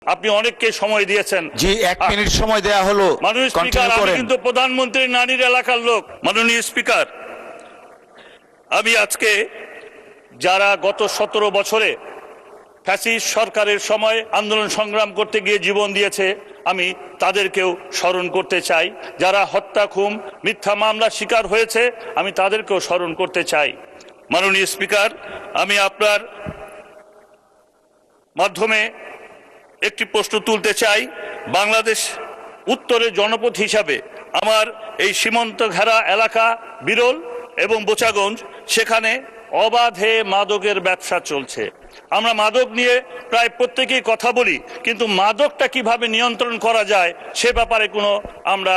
আপনি অনেককে সময় দিয়েছেন। জি, 1 মিনিট সময় দেয়া হলো। মাননীয় স্পিকার, আমি কিন্তু প্রধানমন্ত্রীর নানির এলাকার লোক। মাননীয় স্পিকার, আমি আজকে যারা গত 17 বছরে ফ্যাসিস্ট সরকারের সময় আন্দোলন সংগ্রাম করতে গিয়ে জীবন দিয়েছে, আমি তাদেরকেও স্মরণ করতে চাই। যারা হত্যা, খুন, মিথ্যা মামলার শিকার হয়েছে, আমি তাদেরকেও স্মরণ করতে চাই। মাননীয় স্পিকার, আমি আপনার মাধ্যমে একটি প্রশ্ন তুলতে চাই। বাংলাদেশ উত্তরের জনপদ হিসাবে আমার এই সীমান্ত ঘেরা এলাকা বিরল এবং বোচাগঞ্জ, সেখানে অবাধে মাদকের ব্যবসা চলছে। আমরা মাদক নিয়ে প্রায় প্রত্যেকেই কথা বলি, কিন্তু মাদকটা কিভাবে নিয়ন্ত্রণ করা যায় সে ব্যাপারে কোনো আমরা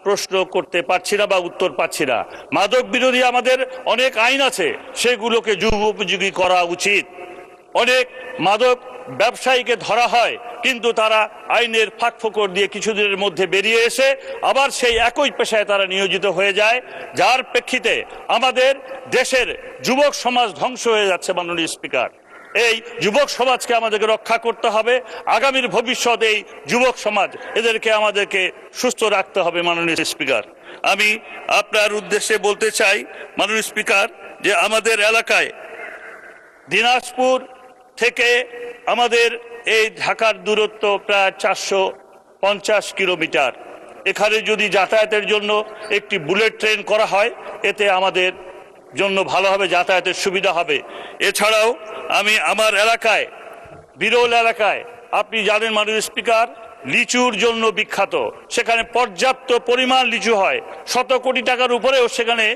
প্রশ্ন করতে পারছি না বা উত্তর পাচ্ছি না। মাদক বিরোধী আমাদের অনেক আইন আছে, সেগুলোকে যুগোপযোগী করা উচিত। অনেক মাদক ব্যবসায়ীকে ধরা হয়, কিন্তু তারা আইনের ফাঁকফোকর দিয়ে কিছুদিনের মধ্যে বেরিয়ে এসে আবার সেই একই পেশায় তারা নিয়োজিত হয়ে যায়, যার প্রেক্ষিতে আমাদের দেশের যুবক সমাজ ধ্বংস হয়ে যাচ্ছে। মাননীয় স্পিকার, এই যুবক সমাজকে আমাদেরকে রক্ষা করতে হবে। আগামীর ভবিষ্যৎ এই যুবক সমাজ, এদেরকে আমাদেরকে সুস্থ রাখতে হবে। মাননীয় স্পিকার, আমি আপনার উদ্দেশ্যে বলতে চাই মাননীয় স্পিকার, যে আমাদের এলাকায় দিনাজপুর থেকে আমাদের এই ঢাকার দূরত্ব প্রায় 450 কিলোমিটার। এখানে যদি যাতায়াতের জন্য একটি বুলেট ট্রেন করা হয়, এতে আমাদের জন্য ভালো হবে, যাতায়াতের সুবিধা হবে। এছাড়াও আমি আমার এলাকায়, বিরল এলাকায়, আপনি জানেন মাননীয় স্পিকার, লিচুর জন্য বিখ্যাত। সেখানে পর্যাপ্ত পরিমাণ লিচু হয়, 100 কোটি টাকার উপরেও সেখানে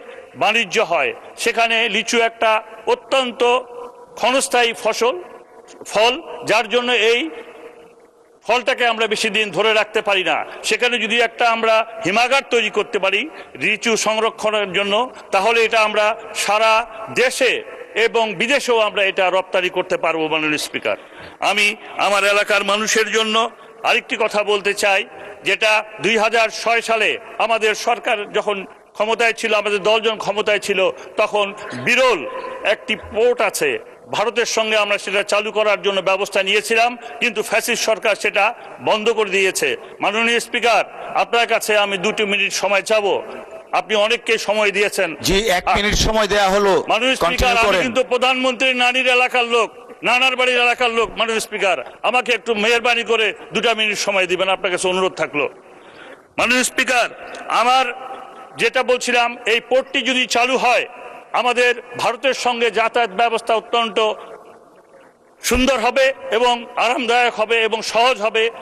বাণিজ্য হয়। সেখানে লিচু একটা অত্যন্ত ক্ষণস্থায়ী ফল, যার জন্য এই ফলটাকে আমরা বেশি দিন ধরে রাখতে পারি না। সেখানে যদি একটা আমরা হিমাগার তৈরি করতে পারি লিচু সংরক্ষণের জন্য, তাহলে এটা আমরা সারা দেশে এবং বিদেশেও আমরা এটা রপ্তানি করতে পারবো। মাননীয় স্পিকার, আমি আমার এলাকার মানুষের জন্য আরেকটি কথা বলতে চাই, যেটা 2006 সালে আমাদের সরকার যখন ক্ষমতায় ছিল, আমাদের দলজন ক্ষমতায় ছিল, তখন বিরল একটি পোর্ট আছে, ভারতের সঙ্গে আমরা সেটা চালু করার জন্য ব্যবস্থা নিয়েছিলাম, কিন্তু ফ্যাসিস্ট সরকার সেটা বন্ধ করে দিয়েছে। মাননীয় স্পিকার, আপনার কাছে আমি 2 মিনিট সময় চাবো। আপনি অনেককে সময় দিয়েছেন। জি, 1 মিনিট সময় দেয়া হলো। মাননীয় স্পিকার, আমি কিন্তু প্রধানমন্ত্রীর নানির এলাকার লোক, নানার বাড়ির এলাকার লোক। মাননীয় স্পিকার, আমাকে একটু মেহেরবানি করে 2 মিনিট সময় দিবেন, আপনার কাছে অনুরোধ থাকলো। মাননীয় স্পিকার, আমার যেটা বলছিলাম, এই পোর্টটি যদি চালু হয়, আমাদের ভারতের সঙ্গে যাতায়াত ব্যবস্থা অত্যন্ত সুন্দর হবে এবং আরামদায়ক হবে এবং সহজ হবে।